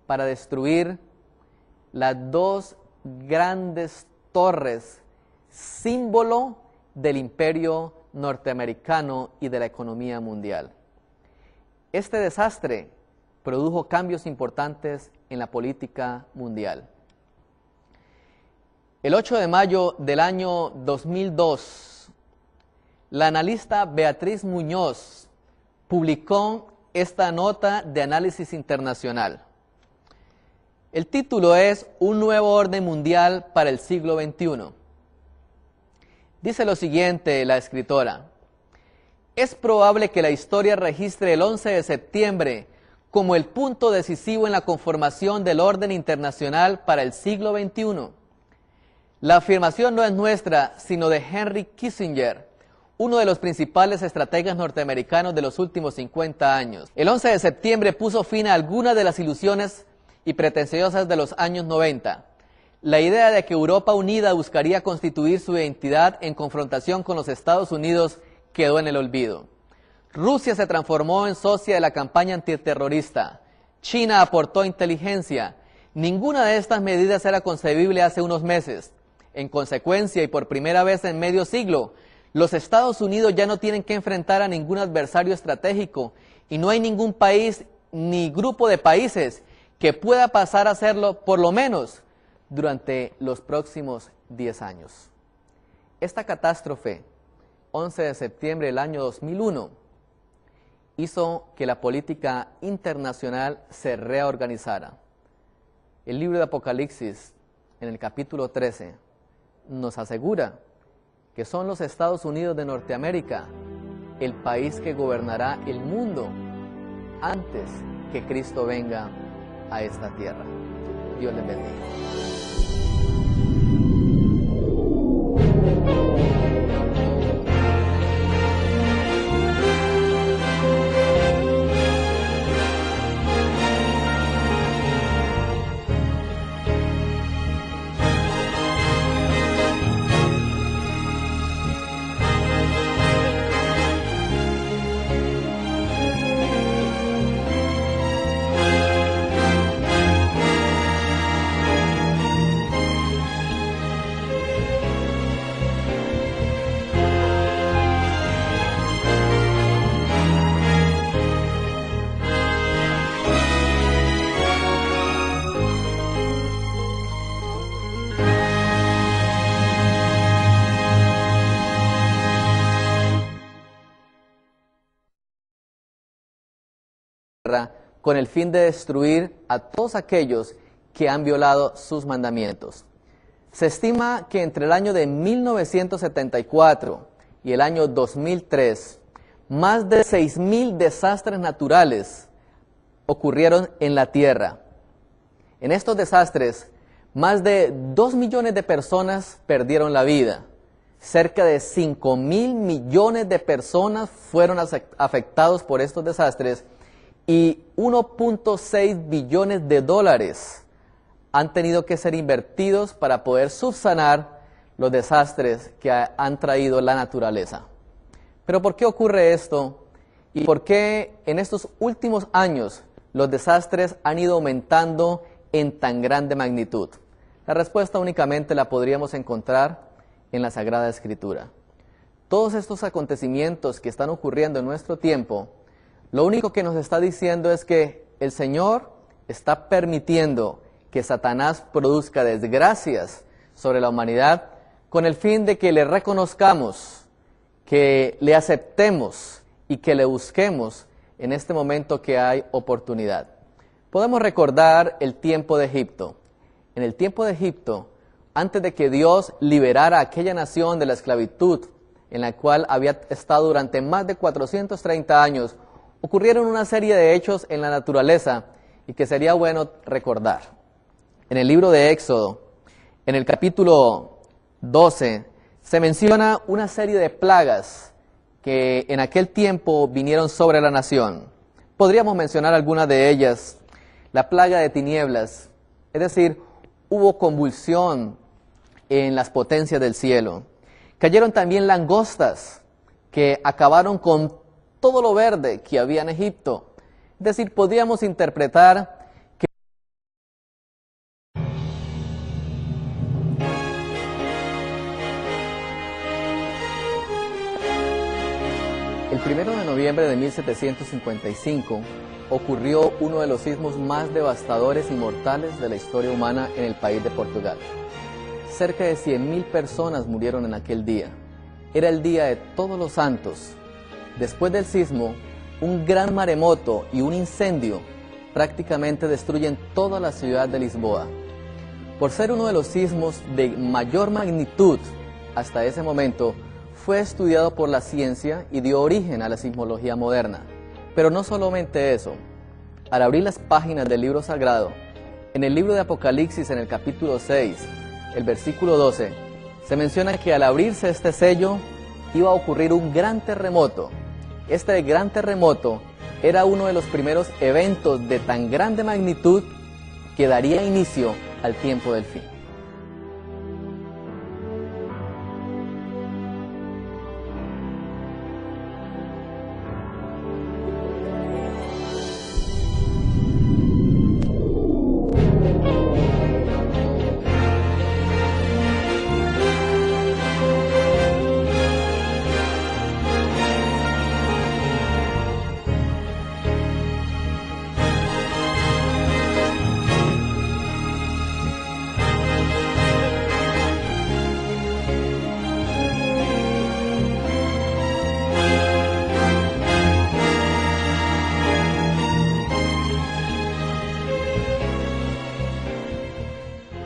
para destruir las 2 grandes torres, símbolo del imperio norteamericano y de la economía mundial? Este desastre produjo cambios importantes en la política mundial. El 8 de mayo del año 2002, la analista Beatriz Muñoz publicó esta nota de análisis internacional. El título es Un nuevo orden mundial para el siglo XXI. Dice lo siguiente la escritora: es probable que la historia registre el 11 de septiembre como el punto decisivo en la conformación del orden internacional para el siglo XXI. La afirmación no es nuestra, sino de Henry Kissinger, uno de los principales estrategas norteamericanos de los últimos 50 años. El 11 de septiembre puso fin a algunas de las ilusiones y pretenciosas de los años 90. La idea de que Europa unida buscaría constituir su identidad en confrontación con los Estados Unidos quedó en el olvido. Rusia se transformó en socia de la campaña antiterrorista. China aportó inteligencia. Ninguna de estas medidas era concebible hace unos meses. En consecuencia, y por primera vez en medio siglo, los Estados Unidos ya no tienen que enfrentar a ningún adversario estratégico, y no hay ningún país ni grupo de países que pueda pasar a hacerlo, por lo menos durante los próximos 10 años. Esta catástrofe, 11 de septiembre del año 2001, hizo que la política internacional se reorganizara. El libro de Apocalipsis, en el capítulo 13, nos asegura que son los Estados Unidos de Norteamérica el país que gobernará el mundo antes que Cristo venga a esta tierra. Dios les bendiga. tierra con el fin de destruir a todos aquellos que han violado sus mandamientos. Se estima que entre el año de 1974 y el año 2003, más de 6.000 desastres naturales ocurrieron en la tierra. En estos desastres, más de 2 millones de personas perdieron la vida. Cerca de 5.000 millones de personas fueron afectados por estos desastres y 1.6 billones de dólares han tenido que ser invertidos para poder subsanar los desastres que han traído la naturaleza. Pero ¿por qué ocurre esto? ¿Y por qué en estos últimos años los desastres han ido aumentando en tan grande magnitud? La respuesta únicamente la podríamos encontrar en la Sagrada Escritura. Todos estos acontecimientos que están ocurriendo en nuestro tiempo, lo único que nos está diciendo es que el Señor está permitiendo que Satanás produzca desgracias sobre la humanidad con el fin de que le reconozcamos, que le aceptemos y que le busquemos en este momento que hay oportunidad. Podemos recordar el tiempo de Egipto. En el tiempo de Egipto, antes de que Dios liberara a aquella nación de la esclavitud en la cual había estado durante más de 430 años, ocurrieron una serie de hechos en la naturaleza y que sería bueno recordar. En el libro de Éxodo, en el capítulo 12, se menciona una serie de plagas que en aquel tiempo vinieron sobre la nación. Podríamos mencionar algunas de ellas. La plaga de tinieblas, es decir, hubo convulsión en las potencias del cielo. Cayeron también langostas que acabaron con todo lo verde que había en Egipto. Es decir, podríamos interpretar que el 1 de noviembre de 1755 ocurrió uno de los sismos más devastadores y mortales de la historia humana en el país de Portugal. Cerca de 100.000 personas murieron en aquel día. Era el día de Todos los Santos. Después del sismo, un gran maremoto y un incendio prácticamente destruyen toda la ciudad de Lisboa. Por ser uno de los sismos de mayor magnitud hasta ese momento, fue estudiado por la ciencia y dio origen a la sismología moderna. Pero no solamente eso. Al abrir las páginas del libro sagrado, en el libro de Apocalipsis, en el capítulo 6, el versículo 12, se menciona que al abrirse este sello iba a ocurrir un gran terremoto. Este gran terremoto era uno de los primeros eventos de tan grande magnitud que daría inicio al tiempo del fin.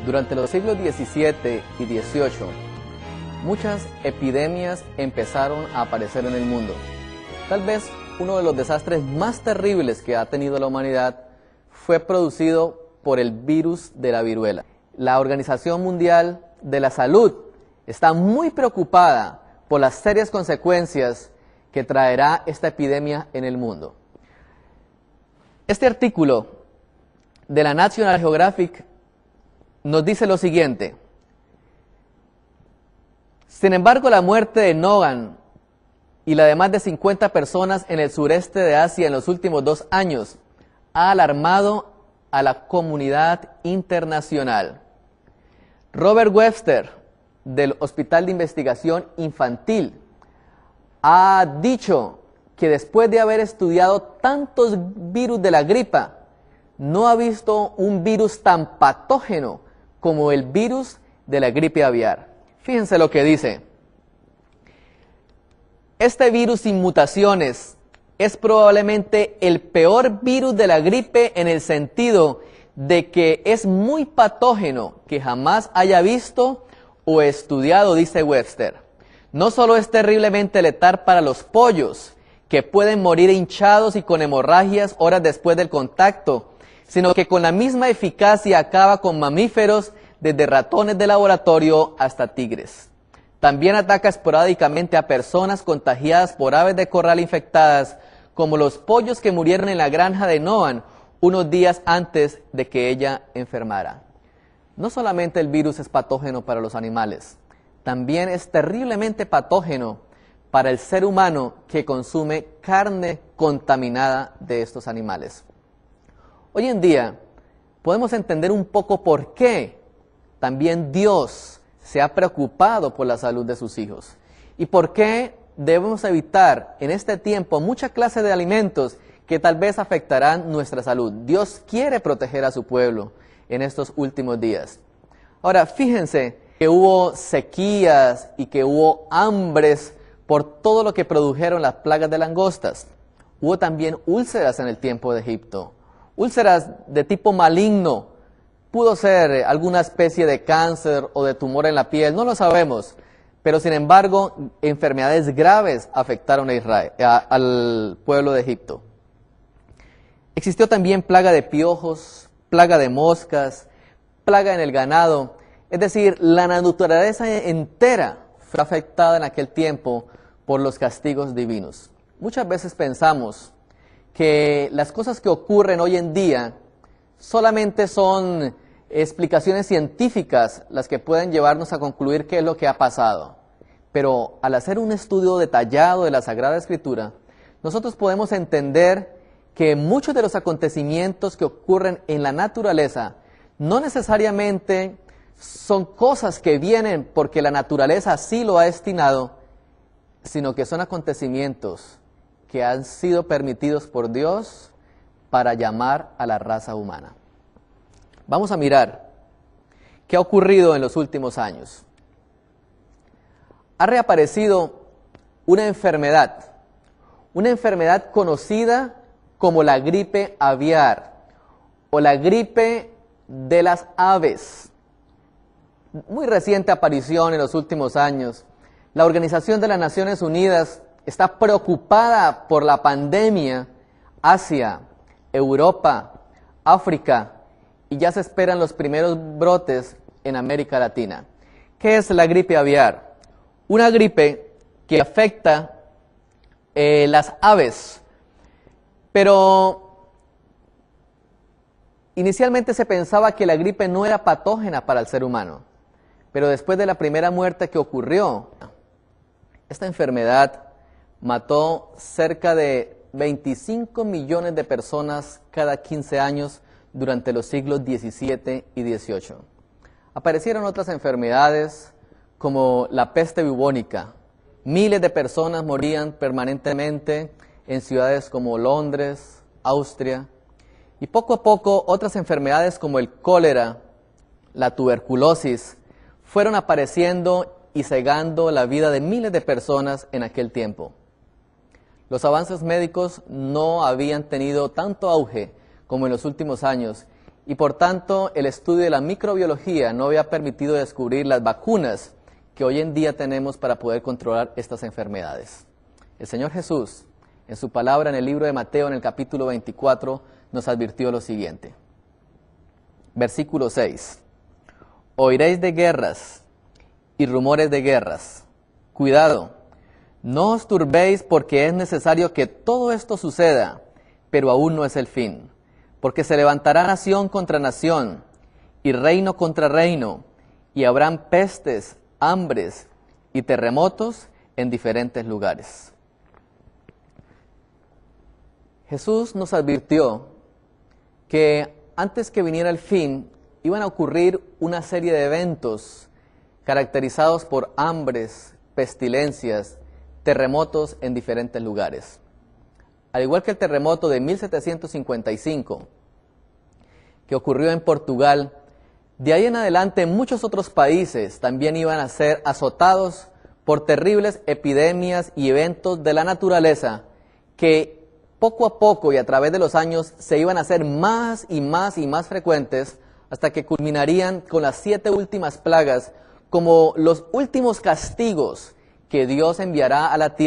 Durante los siglos XVII y XVIII, muchas epidemias empezaron a aparecer en el mundo. Tal vez uno de los desastres más terribles que ha tenido la humanidad fue producido por el virus de la viruela. La Organización Mundial de la Salud está muy preocupada por las serias consecuencias que traerá esta epidemia en el mundo. Este artículo de la National Geographic nos dice lo siguiente: sin embargo, la muerte de Nogan y la de más de 50 personas en el sureste de Asia en los últimos 2 años ha alarmado a la comunidad internacional. Robert Webster, del Hospital de Investigación Infantil, ha dicho que después de haber estudiado tantos virus de la gripa, no ha visto un virus tan patógeno como el virus de la gripe aviar. Fíjense lo que dice: este virus sin mutaciones es probablemente el peor virus de la gripe en el sentido de que es muy patógeno que jamás haya visto o estudiado, dice Webster. No solo es terriblemente letal para los pollos, que pueden morir hinchados y con hemorragias horas después del contacto, sino que con la misma eficacia acaba con mamíferos desde ratones de laboratorio hasta tigres. También ataca esporádicamente a personas contagiadas por aves de corral infectadas, como los pollos que murieron en la granja de Noan unos días antes de que ella enfermara. No solamente el virus es patógeno para los animales, también es terriblemente patógeno para el ser humano que consume carne contaminada de estos animales. Hoy en día podemos entender un poco por qué también Dios se ha preocupado por la salud de sus hijos y por qué debemos evitar en este tiempo mucha clase de alimentos que tal vez afectarán nuestra salud. Dios quiere proteger a su pueblo en estos últimos días. Ahora, fíjense que hubo sequías y que hubo hambres por todo lo que produjeron las plagas de langostas. Hubo también úlceras en el tiempo de Egipto, úlceras de tipo maligno. Pudo ser alguna especie de cáncer o de tumor en la piel, no lo sabemos, pero sin embargo, enfermedades graves afectaron a Israel, al pueblo de Egipto. Existió también plaga de piojos, plaga de moscas, plaga en el ganado, es decir, la naturaleza entera fue afectada en aquel tiempo por los castigos divinos. Muchas veces pensamos que las cosas que ocurren hoy en día solamente son explicaciones científicas las que pueden llevarnos a concluir qué es lo que ha pasado. Pero al hacer un estudio detallado de la Sagrada Escritura, nosotros podemos entender que muchos de los acontecimientos que ocurren en la naturaleza no necesariamente son cosas que vienen porque la naturaleza así lo ha destinado, sino que son acontecimientos que han sido permitidos por Dios para llamar a la raza humana. Vamos a mirar qué ha ocurrido en los últimos años. Ha reaparecido una enfermedad conocida como la gripe aviar o la gripe de las aves. Muy reciente aparición en los últimos años. La Organización de las Naciones Unidas está preocupada por la pandemia. Asia, Europa, África, y ya se esperan los primeros brotes en América Latina. ¿Qué es la gripe aviar? Una gripe que afecta las aves, pero inicialmente se pensaba que la gripe no era patógena para el ser humano, pero después de la primera muerte que ocurrió, esta enfermedad mató cerca de 25 millones de personas cada 15 años durante los siglos XVII y XVIII. Aparecieron otras enfermedades como la peste bubónica. Miles de personas morían permanentemente en ciudades como Londres, Austria, y poco a poco otras enfermedades como el cólera, la tuberculosis, fueron apareciendo y cegando la vida de miles de personas en aquel tiempo. Los avances médicos no habían tenido tanto auge como en los últimos años, y por tanto el estudio de la microbiología no había permitido descubrir las vacunas que hoy en día tenemos para poder controlar estas enfermedades. El Señor Jesús, en su palabra en el libro de Mateo, en el capítulo 24, nos advirtió lo siguiente. Versículo 6. Oiréis de guerras y rumores de guerras. Cuidado, no os turbéis porque es necesario que todo esto suceda, pero aún no es el fin. Porque se levantará nación contra nación y reino contra reino, y habrán pestes, hambres y terremotos en diferentes lugares. Jesús nos advirtió que antes que viniera el fin, iban a ocurrir una serie de eventos caracterizados por hambres, pestilencias, terremotos en diferentes lugares. Al igual que el terremoto de 1755, que ocurrió en Portugal, de ahí en adelante muchos otros países también iban a ser azotados por terribles epidemias y eventos de la naturaleza que poco a poco y a través de los años se iban a hacer más y más y más frecuentes hasta que culminarían con las 7 últimas plagas como los últimos castigos que Dios enviará a la tierra